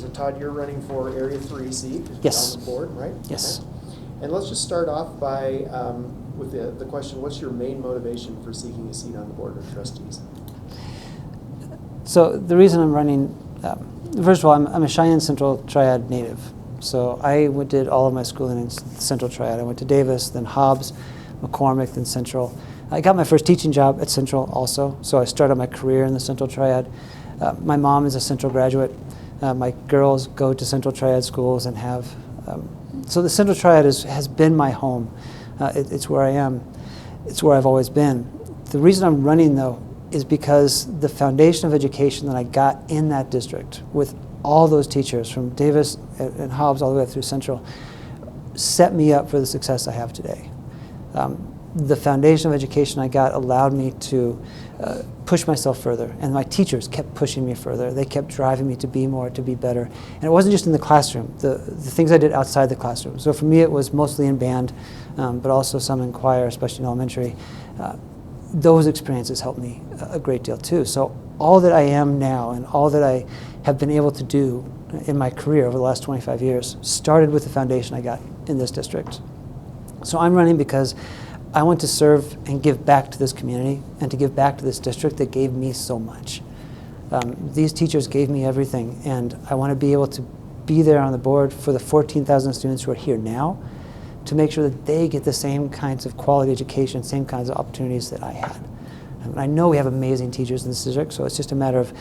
So Todd, you're running for Area 3 seat Yes. on the board, right? Yes. Okay. And let's just start off by with the question, what's your main motivation for seeking a seat on the board of trustees? So the reason I'm running, first of all, I'm a Cheyenne Central Triad native. So I did all of my schooling in Central Triad. I went to Davis, then Hobbs, McCormick, then Central. I got my first teaching job at Central also, so I started my career in the Central Triad. My mom is a Central graduate. My girls go to Central Triad schools and have, so the Central Triad has been my home. It's where I am. It's where I've always been. The reason I'm running, though, is because the foundation of education that I got in that district with all those teachers from Davis and Hobbs all the way through Central set me up for the success I have today. The foundation of education I got allowed me to push myself further, and my teachers kept pushing me further. They kept driving me to be more, to be better. And it wasn't just in the classroom, the things I did outside the classroom. So for me it was mostly in band, but also some in choir, especially in elementary. Those experiences helped me a great deal too. So all that I am now and all that I have been able to do in my career over the last 25 years started with the foundation I got in this district. So I'm running because I want to serve and give back to this community and to give back to this district that gave me so much. These teachers gave me everything, and I want to be able to be there on the board for the 14,000 students who are here now to make sure that they get the same kinds of quality education, same kinds of opportunities that I had. And I know we have amazing teachers in this district, so it's just a matter of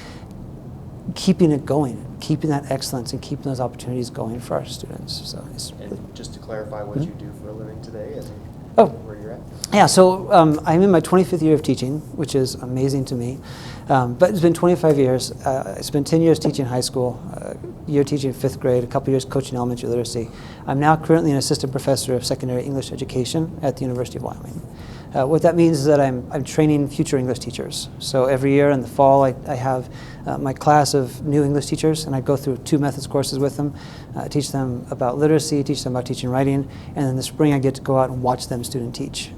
keeping it going, keeping that excellence and keeping those opportunities going for our students. So And just to clarify what you do for a living today and where you're at? Yeah, so I'm in my 25th year of teaching, which is amazing to me. But it's been 25 years. I spent 10 years teaching high school, a year teaching 5th grade, a couple years coaching elementary literacy. I'm now currently an assistant professor of secondary English education at the University of Wyoming. What that means is that I'm training future English teachers. So every year in the fall, I have my class of new English teachers, and I go through 2 methods courses with them, teach them about literacy, teach them about teaching and writing, and in the spring I get to go out and watch them student teach.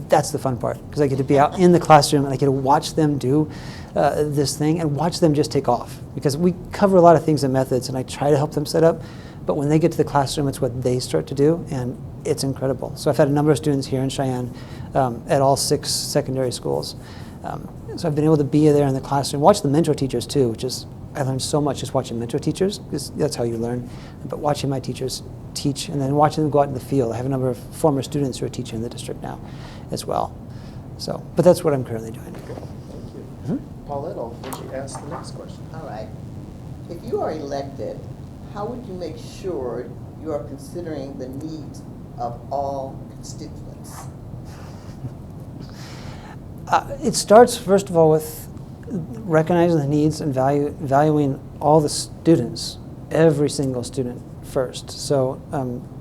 That's the fun part, because I get to be out in the classroom and I get to watch them do this thing and watch them just take off. Because we cover a lot of things in methods, and I try to help them set up, but when they get to the classroom, it's what they start to do, and it's incredible. So I've had a number of students here in Cheyenne at all 6 secondary schools. So I've been able to be there in the classroom, watch the mentor teachers too, which is, I learned so much just watching mentor teachers, because that's how you learn. But watching my teachers teach and then watching them go out in the field. I have a number of former students who are teaching in the district now as well. So, but that's what I'm currently doing. Thank you. Paulette, I'll let you ask the next question. All right. If you are elected, how would you make sure you are considering the needs of all constituents? It starts, first of all, with recognizing the needs and valuing all the students, every single student first. So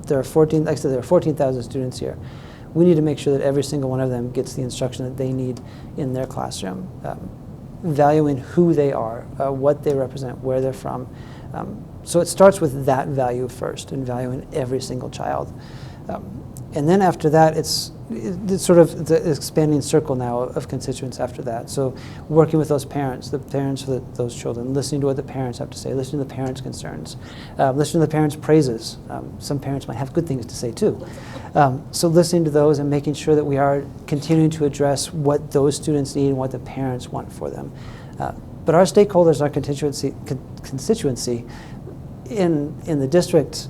there are 14,000 students here. We need to make sure that every single one of them gets the instruction that they need in their classroom, valuing who they are, what they represent, where they're from. So it starts with that value first, and valuing every single child. And then after that, it's sort of the expanding circle now of constituents after that. So working with those parents, the parents of those children, listening to what the parents have to say, listening to the parents' concerns, listening to the parents' praises. Some parents might have good things to say too. So listening to those and making sure that we are continuing to address what those students need and what the parents want for them. But our stakeholders, our constituency in the district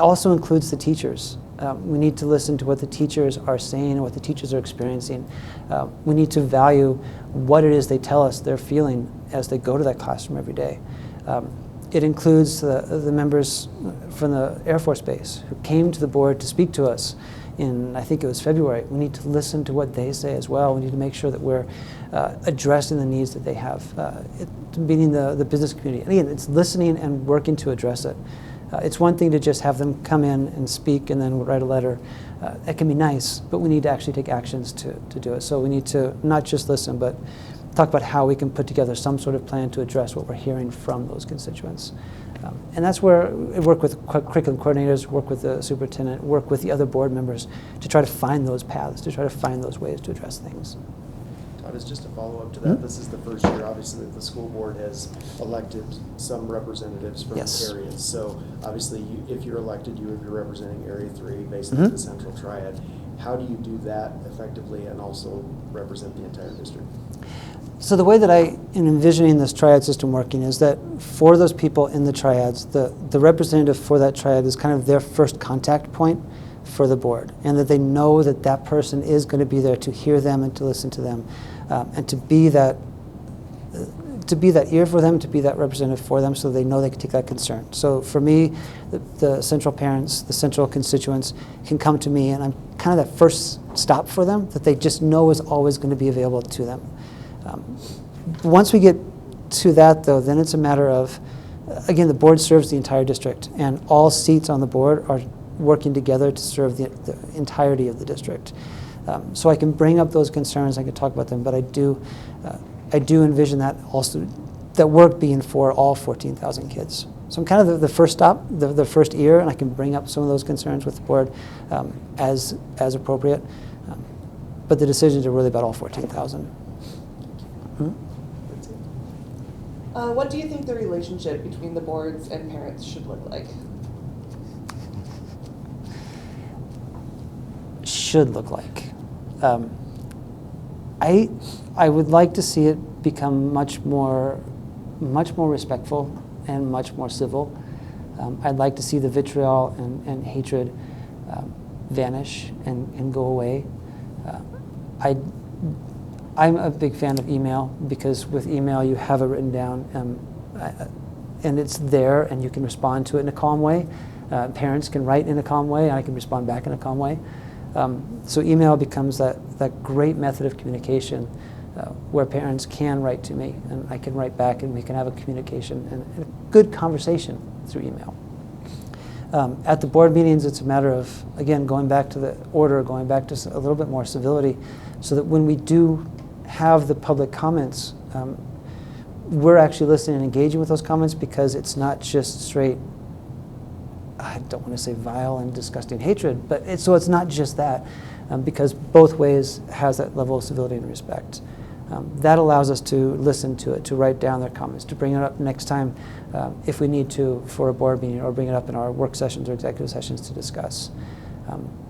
also includes the teachers. We need to listen to what the teachers are saying and what the teachers are experiencing. We need to value what it is they tell us they're feeling as they go to that classroom every day. It includes the members from the Air Force Base who came to the board to speak to us in, I think it was February. We need to listen to what they say as well. We need to make sure that we're addressing the needs that they have, meaning the business community. And again, it's listening and working to address it. It's one thing to just have them come in and speak and then write a letter. That can be nice, but we need to actually take actions to do it. So we need to not just listen, but talk about how we can put together some sort of plan to address what we're hearing from those constituents. And that's where we work with curriculum coordinators, work with the superintendent, work with the other board members to try to find those paths, to try to find those ways to address things. Todd, is just a follow-up to that. This is the first year, obviously, that the school board has elected some representatives from Yes. areas. So obviously, if you're elected, you would be representing Area 3, basically Mhm. the Central Triad. How do you do that effectively and also represent the entire district? So the way that I am envisioning this triad system working is that for those people in the triads, the representative for that triad is kind of their first contact point for the board, and that they know that that person is going to be there to hear them and to listen to them, and to be that ear for them, to be that representative for them, so they know they can take that concern. So for me, the central parents, the central constituents can come to me, and I'm kind of that first stop for them that they just know is always going to be available to them. Once we get to that, though, then it's a matter of, again, the board serves the entire district, and all seats on the board are working together to serve the entirety of the district. So I can bring up those concerns, I can talk about them, but I do envision that also, that work being for all 14,000 kids. So I'm kind of the first stop, the first ear, and I can bring up some of those concerns with the board as appropriate. But the decisions are really about all 14,000. What do you think the relationship between the boards and parents should look like? Should look like. I would like to see it become much more respectful and much more civil. I'd like to see the vitriol and hatred vanish and go away. I'm a big fan of email, because with email you have it written down, and it's there, and you can respond to it in a calm way. Parents can write in a calm way, and I can respond back in a calm way. So email becomes that great method of communication where parents can write to me, and I can write back, and we can have a communication and a good conversation through email. At the board meetings, it's a matter of, again, going back to the order, going back to a little bit more civility, so that when we do have the public comments, we're actually listening and engaging with those comments, because it's not just straight, I don't want to say vile and disgusting hatred, but it's not just that, because both ways has that level of civility and respect. That allows us to listen to it, to write down their comments, to bring it up next time if we need to for a board meeting, or bring it up in our work sessions or executive sessions to discuss.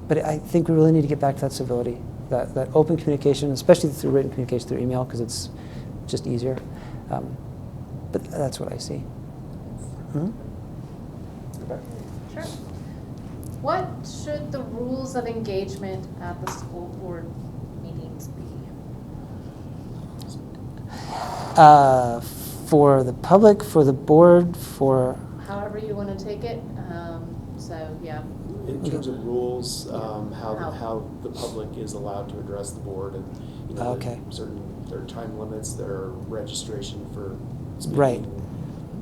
But I think we really need to get back to that civility, that open communication, especially through written communication through email, because it's just easier. But that's what I see. Mm-hmm. Sure. What should the rules of engagement at the school board meetings be? For the public, for the board, for... However you want to take it. So, yeah. In terms of rules, how the public is allowed to address the board, and Okay. there are time limits, there are registration for speaking, Right.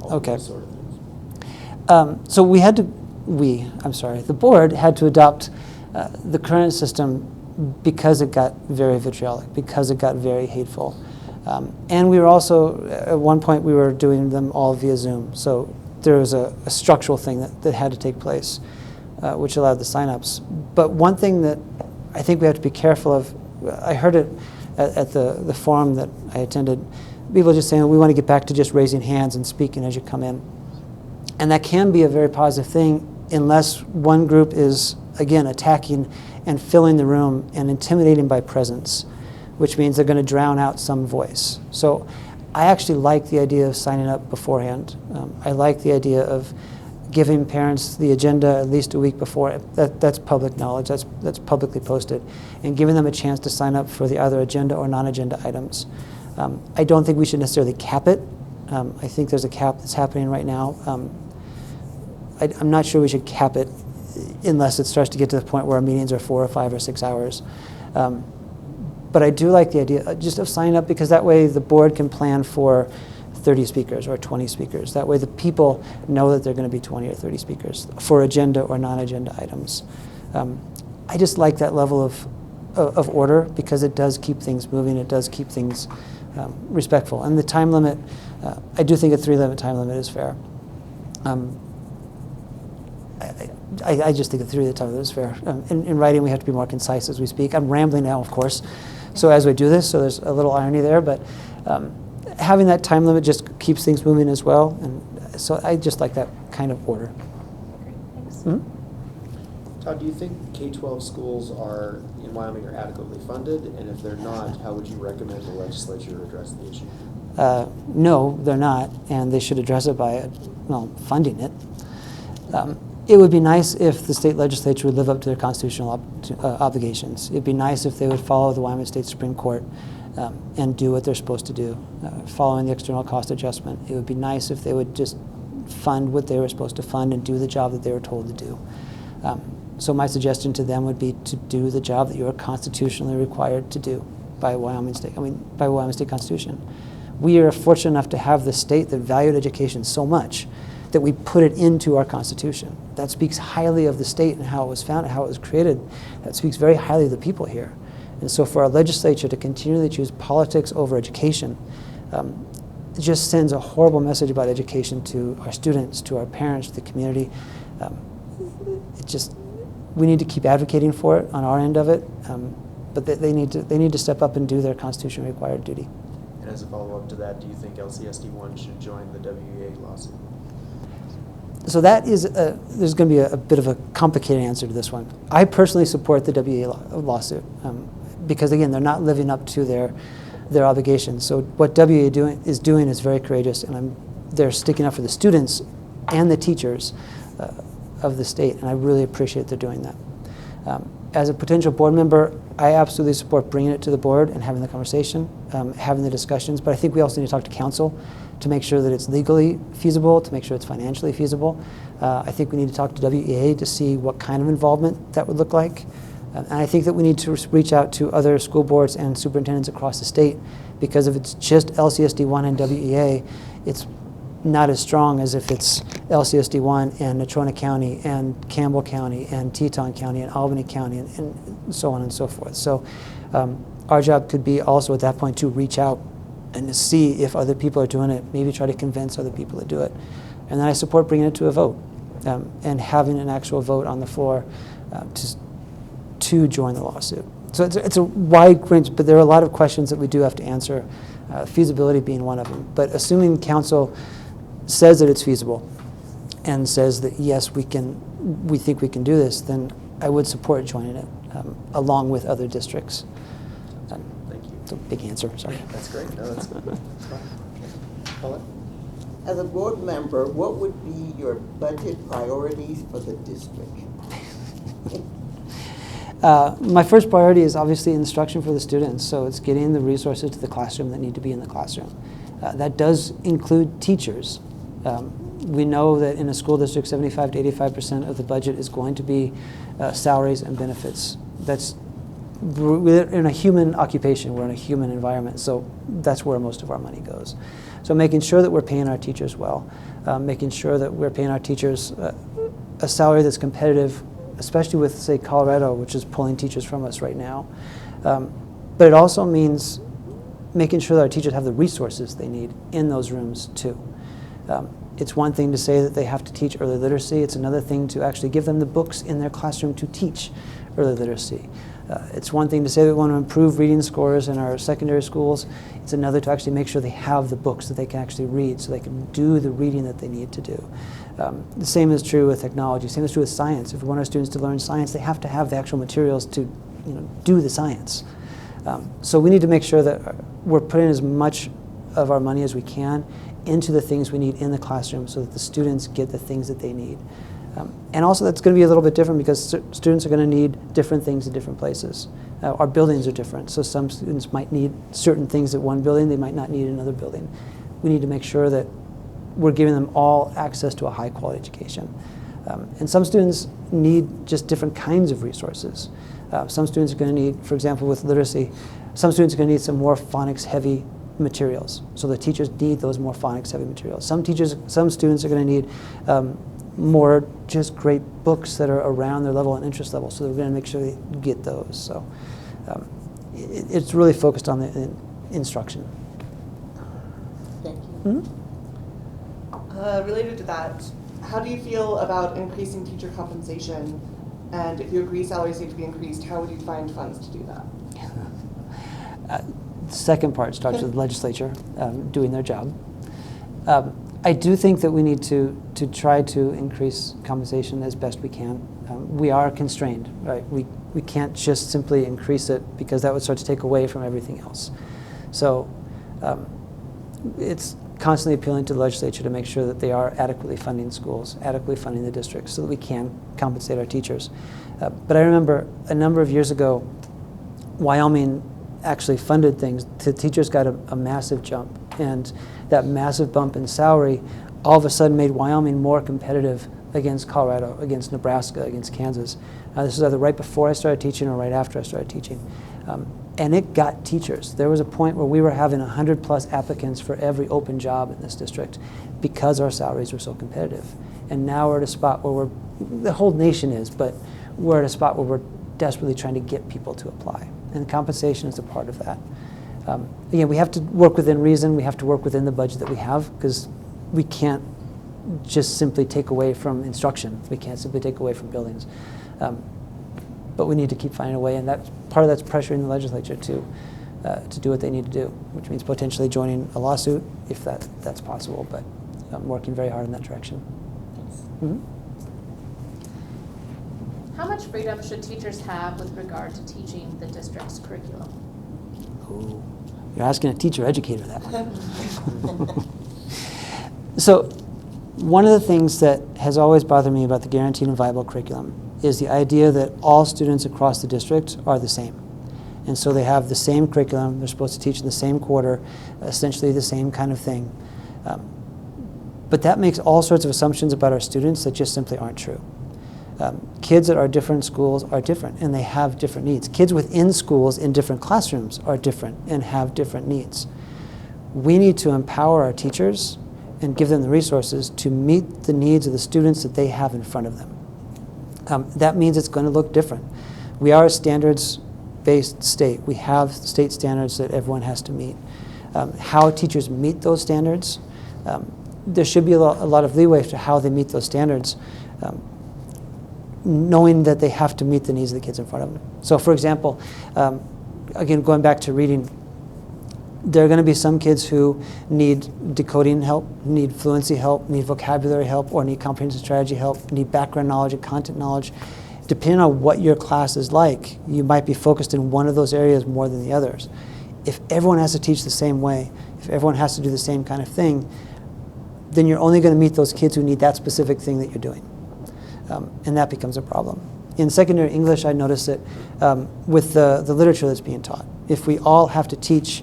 all Okay. those sort of things. So the board had to adopt the current system because it got very vitriolic, because it got very hateful. And we were also, at one point, we were doing them all via Zoom. So there was a structural thing that had to take place, which allowed the signups. But one thing that I think we have to be careful of, I heard it at the forum that I attended, people just saying, we want to get back to just raising hands and speaking as you come in. And that can be a very positive thing, unless one group is, again, attacking and filling the room and intimidating by presence, which means they're going to drown out some voice. So I actually like the idea of signing up beforehand. I like the idea of giving parents the agenda at least a week before. That's public knowledge, that's publicly posted, and giving them a chance to sign up for the either agenda or non-agenda items. I don't think we should necessarily cap it. I think there's a cap that's happening right now. I'm not sure we should cap it unless it starts to get to the point where our meetings are 4 or 5 or 6 hours. But I do like the idea just of signing up, because that way the board can plan for 30 speakers or 20 speakers. That way the people know that they're going to be 20 or 30 speakers for agenda or non-agenda items. I just like that level of order, because it does keep things moving. It does keep things respectful. And the time limit, I do think a 3-minute time limit is fair. I just think a 3-minute time limit is fair. In writing, we have to be more concise as we speak. I'm rambling now, of course. So as we do this, so there's a little irony there, but having that time limit just keeps things moving as well. And so I just like that kind of order. Great, thanks. Mhm. Todd, do you think K-12 schools in Wyoming are adequately funded? And if they're not, how would you recommend the legislature address the issue? No, they're not, and they should address it by, funding it. It would be nice if the state legislature would live up to their constitutional obligations. It'd be nice if they would follow the Wyoming State Supreme Court and do what they're supposed to do, following the external cost adjustment. It would be nice if they would just fund what they were supposed to fund and do the job that they were told to do. So my suggestion to them would be to do the job that you are constitutionally required to do by Wyoming State Constitution. We are fortunate enough to have the state that valued education so much that we put it into our Constitution. That speaks highly of the state and how it was founded, how it was created. That speaks very highly of the people here. And so for our legislature to continually choose politics over education, it just sends a horrible message about education to our students, to our parents, to the community. We need to keep advocating for it on our end of it, but they need to step up and do their constitutionally required duty. And as a follow-up to that, do you think LCSD1 should join the WEA lawsuit? So that is, there's going to be a bit of a complicated answer to this one. I personally support the WEA lawsuit because, again, they're not living up to their obligations. So what WEA is doing is very courageous, and they're sticking up for the students and the teachers of the state, and I really appreciate they're doing that. As a potential board member, I absolutely support bringing it to the board and having the conversation, having the discussions, but I think we also need to talk to council to make sure that it's legally feasible, to make sure it's financially feasible. I think we need to talk to WEA to see what kind of involvement that would look like. And I think that we need to reach out to other school boards and superintendents across the state, because if it's just LCSD1 and WEA, it's not as strong as if it's LCSD1 and Natrona County and Campbell County and Teton County and Albany County and so on and so forth. So our job could be also at that point to reach out and to see if other people are doing it, maybe try to convince other people to do it. And then I support bringing it to a vote and having an actual vote on the floor to join the lawsuit. So it's a wide range, but there are a lot of questions that we do have to answer, feasibility being one of them. But assuming council says that it's feasible and says that, yes, we think we can do this, then I would support joining it along with other districts. Thank you. It's a big answer, sorry. That's great. No, that's good. That's fine. Paulette? As a board member, what would be your budget priorities for the district? My first priority is obviously instruction for the students, so it's getting the resources to the classroom that need to be in the classroom. That does include teachers. We know that in a school district, 75 to 85% of the budget is going to be salaries and benefits. We're in a human occupation, we're in a human environment, so that's where most of our money goes. So making sure that we're paying our teachers well, making sure that we're paying our teachers a salary that's competitive, especially with, say, Colorado, which is pulling teachers from us right now. But it also means making sure that our teachers have the resources they need in those rooms too. It's one thing to say that they have to teach early literacy. It's another thing to actually give them the books in their classroom to teach early literacy. It's one thing to say that we want to improve reading scores in our secondary schools. It's another to actually make sure they have the books that they can actually read so they can do the reading that they need to do. The same is true with technology. Same is true with science. If we want our students to learn science, they have to have the actual materials to do the science. So we need to make sure that we're putting as much of our money as we can into the things we need in the classroom so that the students get the things that they need. And also that's going to be a little bit different because students are going to need different things in different places. Our buildings are different, so some students might need certain things at one building, they might not need another building. We need to make sure that we're giving them all access to a high quality education. And some students need just different kinds of resources. Some students are going to need, for example, with literacy, some students are going to need some more phonics heavy materials. So the teachers need those more phonics heavy materials. Some students are going to need more just great books that are around their level and interest level, so we're going to make sure they get those. So it's really focused on the instruction. Thank you. Mm-hmm. Related to that, how do you feel about increasing teacher compensation? And if you agree salaries need to be increased, how would you find funds to do that? The second part starts with the legislature doing their job. I do think that we need to try to increase compensation as best we can. We are constrained, right? We can't just simply increase it because that would start to take away from everything else. So it's constantly appealing to the legislature to make sure that they are adequately funding schools, adequately funding the districts so that we can compensate our teachers. But I remember a number of years ago, Wyoming actually funded things. The teachers got a massive jump, and that massive bump in salary all of a sudden made Wyoming more competitive against Colorado, against Nebraska, against Kansas. This was either right before I started teaching or right after I started teaching. And it got teachers. There was a point where we were having 100+ applicants for every open job in this district because our salaries were so competitive. And now we're at a spot where the whole nation is, but we're at a spot where we're desperately trying to get people to apply. And compensation is a part of that. Again, we have to work within reason. We have to work within the budget that we have, because we can't just simply take away from instruction. We can't simply take away from buildings. But we need to keep finding a way, and part of that's pressuring the legislature to do what they need to do, which means potentially joining a lawsuit if that's possible, but I'm working very hard in that direction. Mm-hmm. How much freedom should teachers have with regard to teaching the district's curriculum? Ooh, you're asking a teacher educator that one. So one of the things that has always bothered me about the guaranteed and viable curriculum is the idea that all students across the district are the same. And so they have the same curriculum, they're supposed to teach in the same quarter, essentially the same kind of thing. But that makes all sorts of assumptions about our students that just simply aren't true. Kids at our different schools are different, and they have different needs. Kids within schools in different classrooms are different and have different needs. We need to empower our teachers and give them the resources to meet the needs of the students that they have in front of them. That means it's going to look different. We are a standards-based state. We have state standards that everyone has to meet. How teachers meet those standards, there should be a lot of leeway to how they meet those standards, knowing that they have to meet the needs of the kids in front of them. So for example, again, going back to reading, there are going to be some kids who need decoding help, need fluency help, need vocabulary help, or need comprehensive strategy help, need background knowledge and content knowledge. Depending on what your class is like, you might be focused in one of those areas more than the others. If everyone has to teach the same way, if everyone has to do the same kind of thing, then you're only going to meet those kids who need that specific thing that you're doing. And that becomes a problem. In secondary English, I noticed that with the literature that's being taught, if we all have to teach,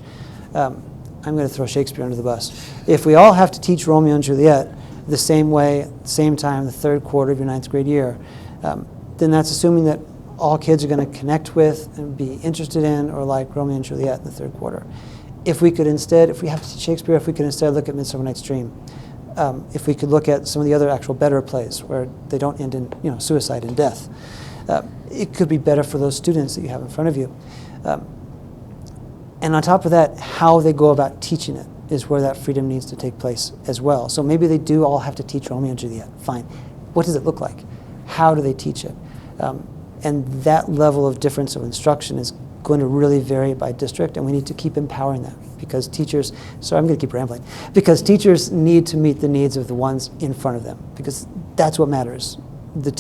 I'm going to throw Shakespeare under the bus. If we all have to teach Romeo and Juliet the same way, same time, the third quarter of your 9th grade year, then that's assuming that all kids are going to connect with and be interested in or like Romeo and Juliet in the third quarter. If we could instead, if we have to teach Shakespeare, if we could instead look at Midsummer Night's Dream, if we could look at some of the other actual better plays where they don't end in suicide and death, it could be better for those students that you have in front of you. And on top of that, how they go about teaching it is where that freedom needs to take place as well. So maybe they do all have to teach Romeo and Juliet. Fine. What does it look like? How do they teach it? And that level of difference of instruction is going to really vary by district, and we need to keep empowering that, because teachers, sorry, I'm going to keep rambling, because teachers need to meet the needs of the ones in front of them, because that's what matters. A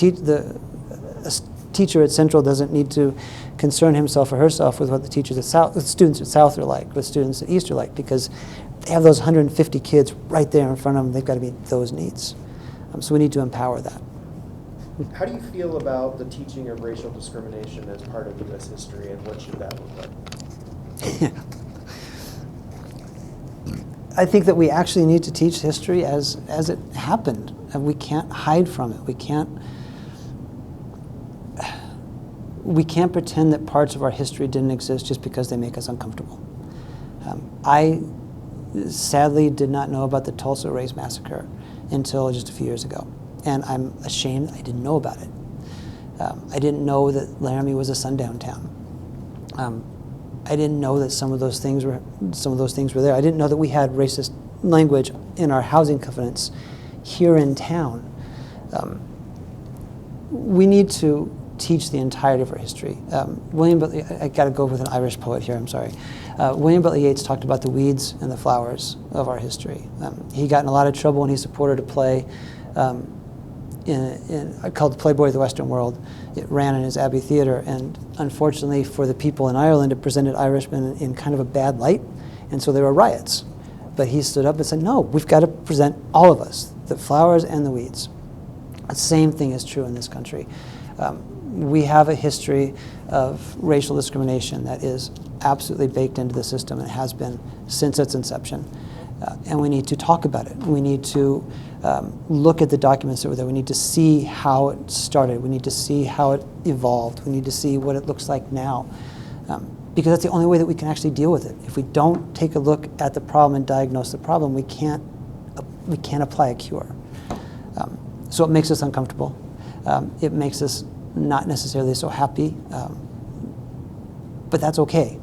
teacher at Central doesn't need to concern himself or herself with what the teachers at South, the students at South are like, what students at East are like, because they have those 150 kids right there in front of them. They've got to meet those needs. So we need to empower that. How do you feel about the teaching of racial discrimination as part of U.S. history, and what should that look like? I think that we actually need to teach history as it happened, and we can't hide from it. We can't pretend that parts of our history didn't exist just because they make us uncomfortable. I sadly did not know about the Tulsa Race Massacre until just a few years ago. And I'm ashamed I didn't know about it. I didn't know that Laramie was a sundown town. I didn't know that some of those things were there. I didn't know that we had racist language in our housing covenants here in town. We need to teach the entirety of our history. William Butler, I got to go with an Irish poet here, I'm sorry. William Butler Yeats talked about the weeds and the flowers of our history. He got in a lot of trouble when he supported a play called The Playboy of the Western World. It ran in his Abbey Theatre, and unfortunately for the people in Ireland, it presented Irishmen in kind of a bad light, and so there were riots. But he stood up and said, no, we've got to present all of us, the flowers and the weeds. The same thing is true in this country. We have a history of racial discrimination that is absolutely baked into the system and has been since its inception. And we need to talk about it. We need to look at the documents that were there. We need to see how it started. We need to see how it evolved. We need to see what it looks like now. Because that's the only way that we can actually deal with it. If we don't take a look at the problem and diagnose the problem, we can't apply a cure. So it makes us uncomfortable. It makes us not necessarily so happy, but that's okay.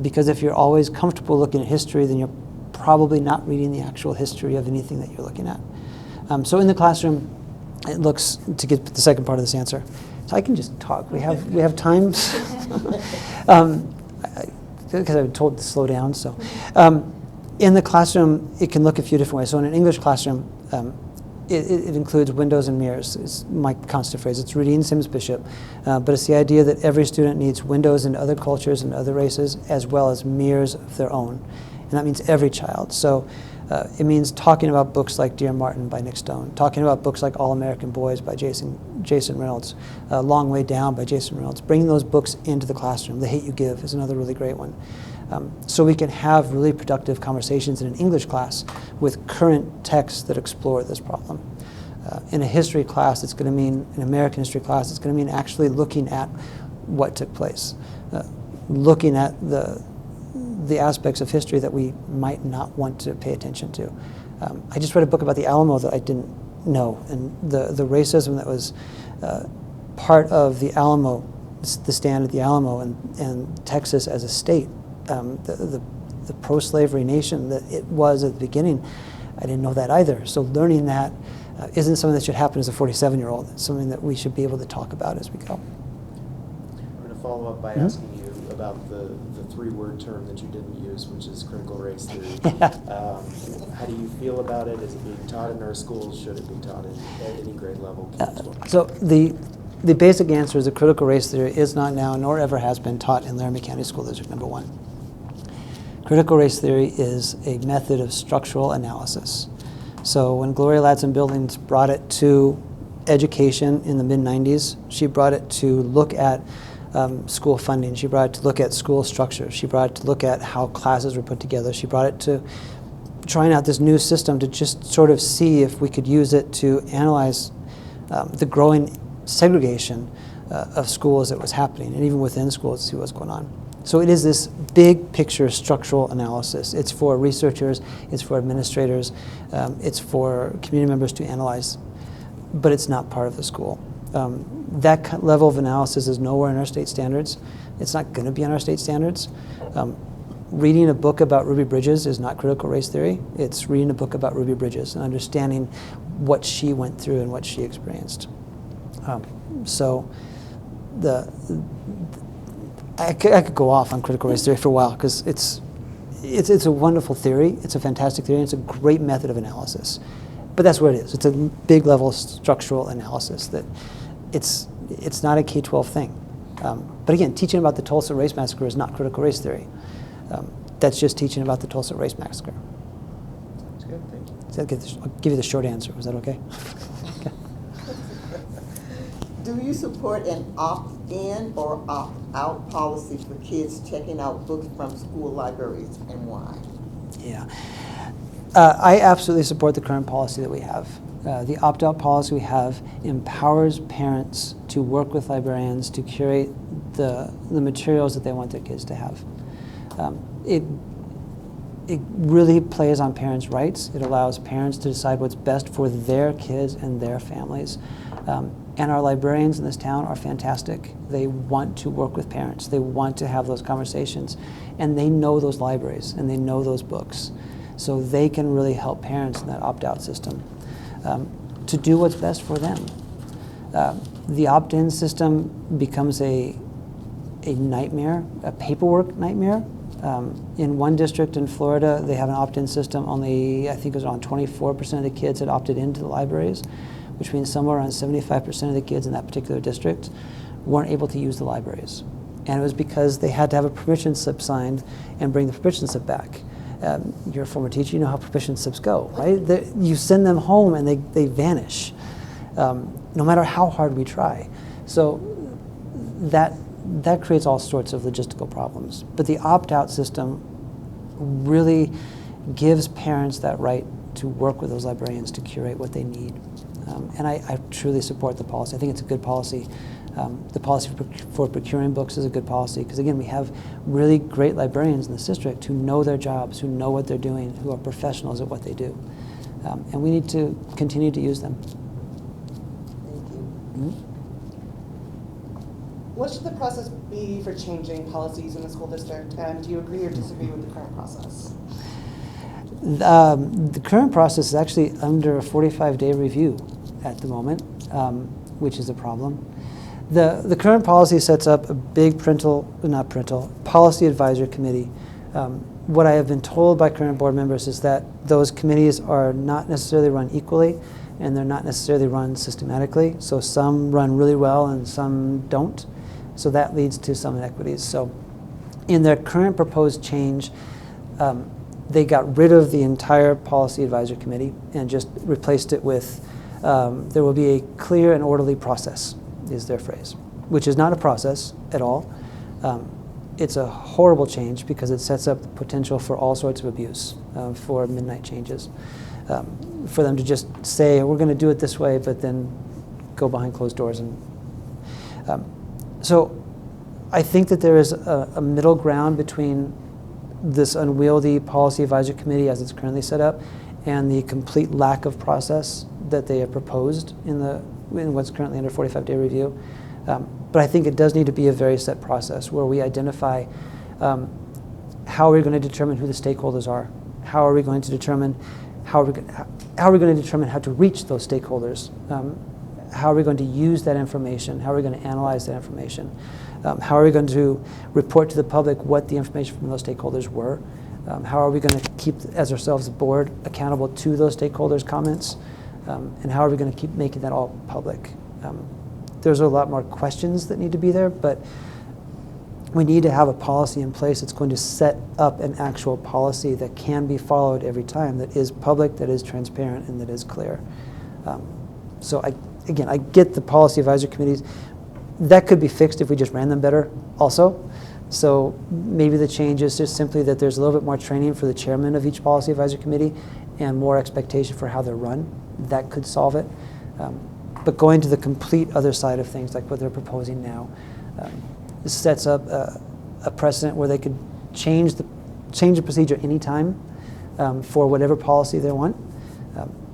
Because if you're always comfortable looking at history, then you're probably not reading the actual history of anything that you're looking at. So in the classroom, it looks, to get the second part of this answer, so I can just talk. We have time, because I've been told to slow down. So in the classroom, it can look a few different ways. So in an English classroom, it includes windows and mirrors. It's my constant phrase. It's Rudine Sims Bishop, but it's the idea that every student needs windows into other cultures and other races, as well as mirrors of their own. And that means every child. So it means talking about books like Dear Martin by Nick Stone, talking about books like All American Boys by Jason Reynolds, Long Way Down by Jason Reynolds, bringing those books into the classroom. The Hate You Give is another really great one. So we can have really productive conversations in an English class with current texts that explore this problem. In a history class, it's going to mean, an American history class, it's going to mean actually looking at what took place, looking at the aspects of history that we might not want to pay attention to. I just read a book about the Alamo that I didn't know, and the racism that was part of the Alamo, the stand at the Alamo and Texas as a state, the pro-slavery nation that it was at the beginning. I didn't know that either. So learning that isn't something that should happen as a 47-year-old. It's something that we should be able to talk about as we go. I'm going to follow up by asking you about the three-word term that you didn't use, which is critical race theory. How do you feel about it? Is it being taught in our schools? Should it be taught at any grade level? So the basic answer is that critical race theory is not now, nor ever has been, taught in Laramie County School District number 1. Critical race theory is a method of structural analysis. So when Gloria Ladson-Billings brought it to education in the mid-90s, she brought it to look at school funding. She brought it to look at school structure. She brought it to look at how classes were put together. She brought it to trying out this new system to just sort of see if we could use it to analyze the growing segregation of schools that was happening, and even within schools to see what's going on. So it is this big picture structural analysis. It's for researchers, it's for administrators, it's for community members to analyze, but it's not part of the school. That level of analysis is nowhere in our state standards. It's not going to be in our state standards. Reading a book about Ruby Bridges is not critical race theory. It's reading a book about Ruby Bridges and understanding what she went through and what she experienced. I could go off on critical race theory for a while because it's a wonderful theory. It's a fantastic theory. And it's a great method of analysis. But that's what it is. It's a big level structural analysis that it's not a K-12 thing. But again, teaching about the Tulsa Race Massacre is not critical race theory. That's just teaching about the Tulsa Race Massacre. Sounds good, thank you. So I'll give you the short answer. Was that okay? Okay. Do you support an opt-in or opt-out policy for kids checking out books from school libraries, and why? Yeah. I absolutely support the current policy that we have. The opt-out policy we have empowers parents to work with librarians to curate the materials that they want their kids to have. It really plays on parents' rights. It allows parents to decide what's best for their kids and their families. And our librarians in this town are fantastic. They want to work with parents. They want to have those conversations. And they know those libraries and they know those books. So they can really help parents in that opt-out system to do what's best for them. The opt-in system becomes a nightmare, a paperwork nightmare. In one district in Florida, they have an opt-in system. Only, I think it was around 24% of the kids had opted into the libraries, which means somewhere around 75% of the kids in that particular district weren't able to use the libraries. And it was because they had to have a permission slip signed and bring the permission slip back. You're a former teacher, you know how permission slips go, right? You send them home and they vanish, no matter how hard we try. So that creates all sorts of logistical problems. But the opt-out system really gives parents that right to work with those librarians to curate what they need. And I truly support the policy. I think it's a good policy. The policy for procuring books is a good policy because, again, we have really great librarians in this district who know their jobs, who know what they're doing, who are professionals at what they do. And we need to continue to use them. Thank you. Mm-hmm. What should the process be for changing policies in the school district, and do you agree or disagree with the current process? The current process is actually under a 45-day review at the moment, which is a problem. The current policy sets up a big policy advisory committee. What I have been told by current board members is that those committees are not necessarily run equally, and they're not necessarily run systematically. So some run really well and some don't. So that leads to some inequities. So in their current proposed change, they got rid of the entire policy advisory committee and just replaced it with there will be a clear and orderly process, is their phrase, which is not a process at all. It's a horrible change because it sets up the potential for all sorts of abuse for midnight changes. For them to just say, we're going to do it this way, but then go behind closed doors. So I think that there is a middle ground between this unwieldy policy advisory committee as it's currently set up and the complete lack of process that they have proposed in what's currently under 45-day review. But I think it does need to be a very set process where we identify how are we going to determine who the stakeholders are, how are we going to determine how are we going to determine how to reach those stakeholders, how are we going to use that information, how are we going to analyze that information, how are we going to report to the public what the information from those stakeholders were, how are we going to keep, as ourselves a board, accountable to those stakeholders' comments, and how are we going to keep making that all public. There's a lot more questions that need to be there, but we need to have a policy in place that's going to set up an actual policy that can be followed every time, that is public, that is transparent, and that is clear. So I get the policy advisory committees. That could be fixed if we just ran them better also. So maybe the change is just simply that there's a little bit more training for the chairman of each policy advisory committee and more expectation for how they're run. That could solve it. But going to the complete other side of things, like what they're proposing now, this sets up a precedent where they could change the procedure anytime for whatever policy they want,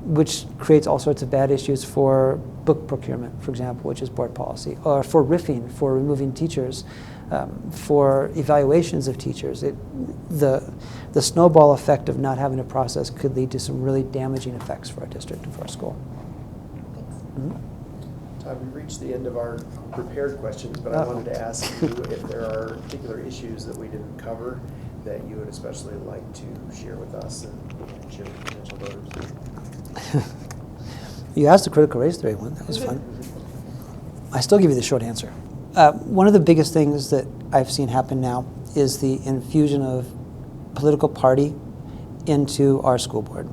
which creates all sorts of bad issues for book procurement, for example, which is board policy, or for riffing, for removing teachers, for evaluations of teachers. The snowball effect of not having a process could lead to some really damaging effects for our district and for our school. Todd, we've reached the end of our prepared questions, but I wanted to ask you if there are particular issues that we didn't cover that you would especially like to share with us and share with potential voters. You asked the critical race theory one. That was fun. I still give you the short answer. One of the biggest things that I've seen happen now is the infusion of political party into our school board.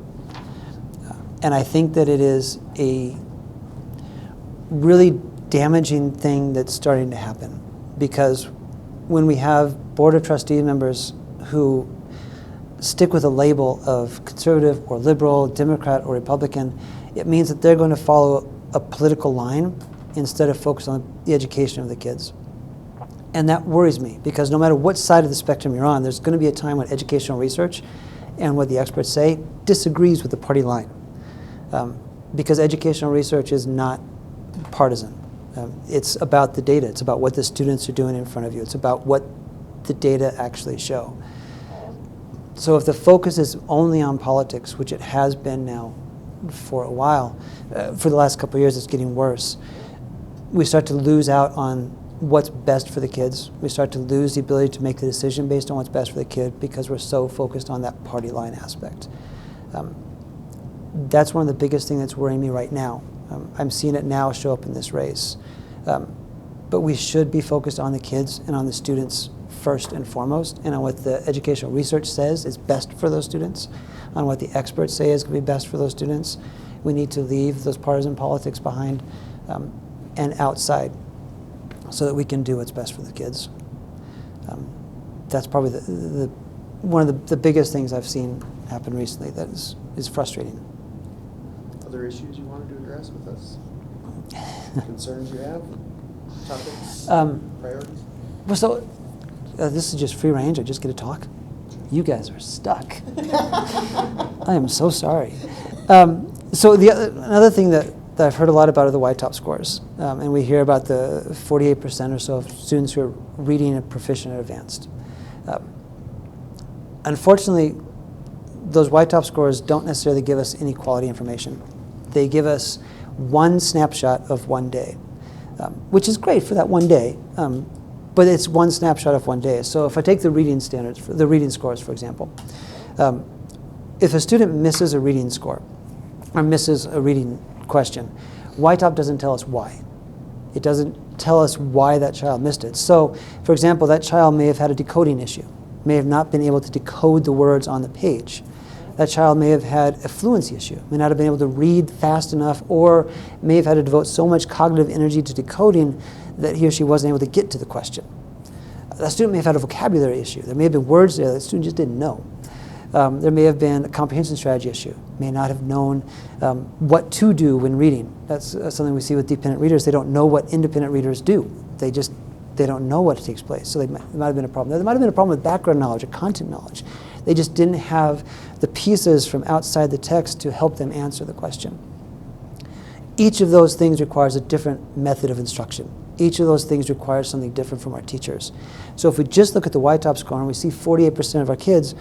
And I think that it is a really damaging thing that's starting to happen, because when we have board of trustee members who stick with a label of conservative or liberal, Democrat or Republican, it means that they're going to follow a political line instead of focus on the education of the kids. And that worries me, because no matter what side of the spectrum you're on, there's going to be a time when educational research and what the experts say disagrees with the party line. Because educational research is not partisan. It's about the data. It's about what the students are doing in front of you. It's about what the data actually show. So if the focus is only on politics, which it has been now for a while, for the last couple of years it's getting worse, we start to lose out on what's best for the kids. We start to lose the ability to make the decision based on what's best for the kid because we're so focused on that party line aspect. That's one of the biggest things that's worrying me right now. I'm seeing it now show up in this race. But we should be focused on the kids and on the students first and foremost, and on what the educational research says is best for those students, on what the experts say is going to be best for those students. We need to leave those partisan politics behind and outside so that we can do what's best for the kids. That's probably one of the biggest things I've seen happen recently that is frustrating. Other issues you wanted to address with us? Concerns you have? Topics? Priorities? Well, so this is just free range. I just get to talk. You guys are stuck. I am so sorry. So another thing that I've heard a lot about are the Y-top scores. And we hear about the 48% or so of students who are reading and proficient or advanced. Unfortunately, those Y-top scores don't necessarily give us any quality information. They give us one snapshot of one day, which is great for that one day, but it's one snapshot of one day. So if I take the reading standards, the reading scores, for example, if a student misses a reading score or misses a reading question, Y-top doesn't tell us why. It doesn't tell us why that child missed it. So, for example, that child may have had a decoding issue, may have not been able to decode the words on the page. That child may have had a fluency issue, may not have been able to read fast enough, or may have had to devote so much cognitive energy to decoding that he or she wasn't able to get to the question. That student may have had a vocabulary issue. There may have been words there that the student just didn't know. There may have been a comprehension strategy issue, may not have known what to do when reading. That's something we see with dependent readers. They don't know what independent readers do. They don't know what takes place. So there might have been a problem. There might have been a problem with background knowledge or content knowledge. They just didn't have the pieces from outside the text to help them answer the question. Each of those things requires a different method of instruction. Each of those things requires something different from our teachers. So if we just look at the Y-top score and we see 48% of our kids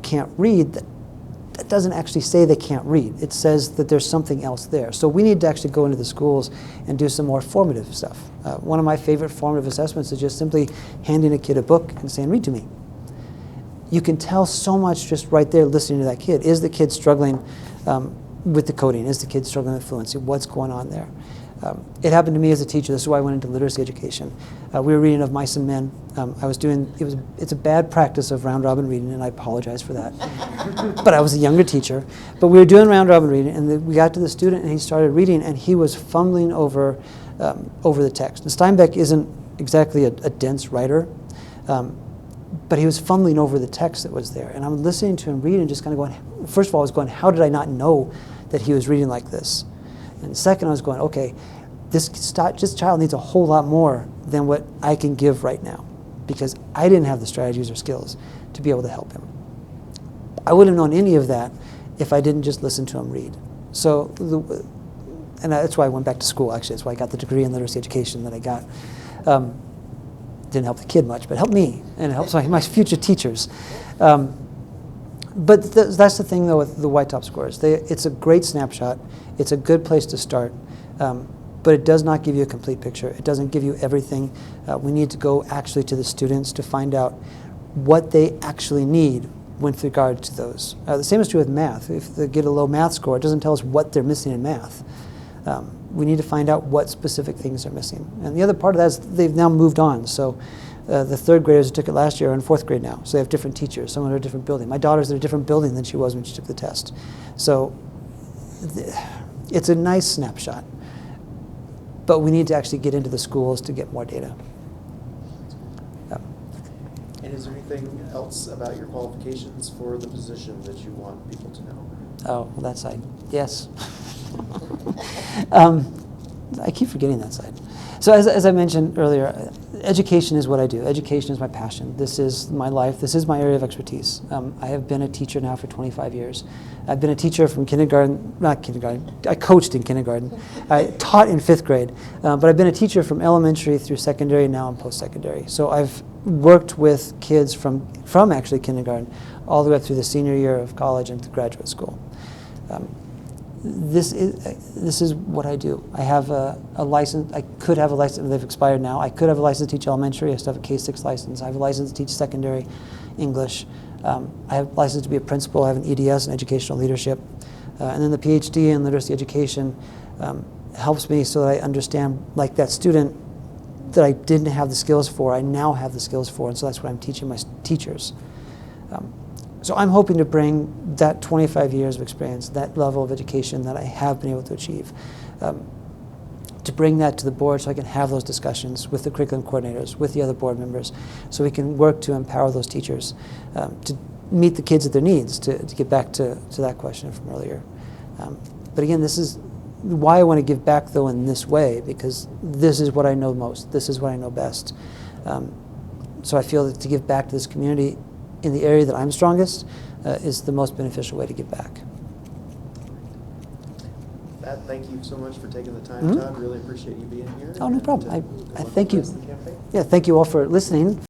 can't read, that doesn't actually say they can't read. It says that there's something else there. So we need to actually go into the schools and do some more formative stuff. One of my favorite formative assessments is just simply handing a kid a book and saying, read to me. You can tell so much just right there listening to that kid. Is the kid struggling with the coding? Is the kid struggling with fluency? What's going on there? It happened to me as a teacher. This is why I went into literacy education. We were reading Of Mice and Men. It's a bad practice of round robin reading, and I apologize for that. But I was a younger teacher. But we were doing round robin reading, and we got to the student, and he started reading, and he was fumbling over the text. And Steinbeck isn't exactly a dense writer, but he was fumbling over the text that was there. And I'm listening to him read and just kind of going, first of all, I was going, how did I not know that he was reading like this? And second, I was going, okay, this child needs a whole lot more than what I can give right now, because I didn't have the strategies or skills to be able to help him. I wouldn't have known any of that if I didn't just listen to him read. So, and that's why I went back to school, actually. That's why I got the degree in literacy education that I got. Didn't help the kid much, but it helped me, and it helps my future teachers. But that's the thing, though, with the Y-top scores. It's a great snapshot. It's a good place to start, but it does not give you a complete picture. It doesn't give you everything. We need to go actually to the students to find out what they actually need with regard to those. The same is true with math. If they get a low math score, it doesn't tell us what they're missing in math. We need to find out what specific things they're missing. And the other part of that is they've now moved on. So the third graders who took it last year are in fourth grade now. So they have different teachers. Some are in a different building. My daughter's in a different building than she was when she took the test. So it's a nice snapshot. But we need to actually get into the schools to get more data. And is there anything else about your qualifications for the position that you want people to know? Oh, well, that side. Yes. I keep forgetting that side. So as I mentioned earlier, education is what I do. Education is my passion. This is my life. This is my area of expertise. I have been a teacher now for 25 years. I've been a teacher from not kindergarten, I coached in kindergarten. I taught in 5th grade, but I've been a teacher from elementary through secondary, now I'm post-secondary. So I've worked with kids from actually kindergarten all the way up through the senior year of college and to graduate school. this is what I do. I have a license. I could have a license. They've expired now. I could have a license to teach elementary. I still have a K-6 license. I have a license to teach secondary English. I have a license to be a principal. I have an EDS in educational leadership. And then the PhD in literacy education helps me so that I understand, like that student that I didn't have the skills for, I now have the skills for, and so that's what I'm teaching my teachers. So I'm hoping to bring that 25 years of experience, that level of education that I have been able to achieve, to bring that to the board so I can have those discussions with the curriculum coordinators, with the other board members, so we can work to empower those teachers to meet the kids at their needs, to get back to that question from earlier. But again, this is why I want to give back, though, in this way, because this is what I know most. This is what I know best. So I feel that to give back to this community in the area that I'm strongest is the most beneficial way to give back. Pat, thank you so much for taking the time, Todd. Really appreciate you being here. Oh, no problem. And, I good luck thank with you. the rest of the campaign. Yeah, thank you all for listening.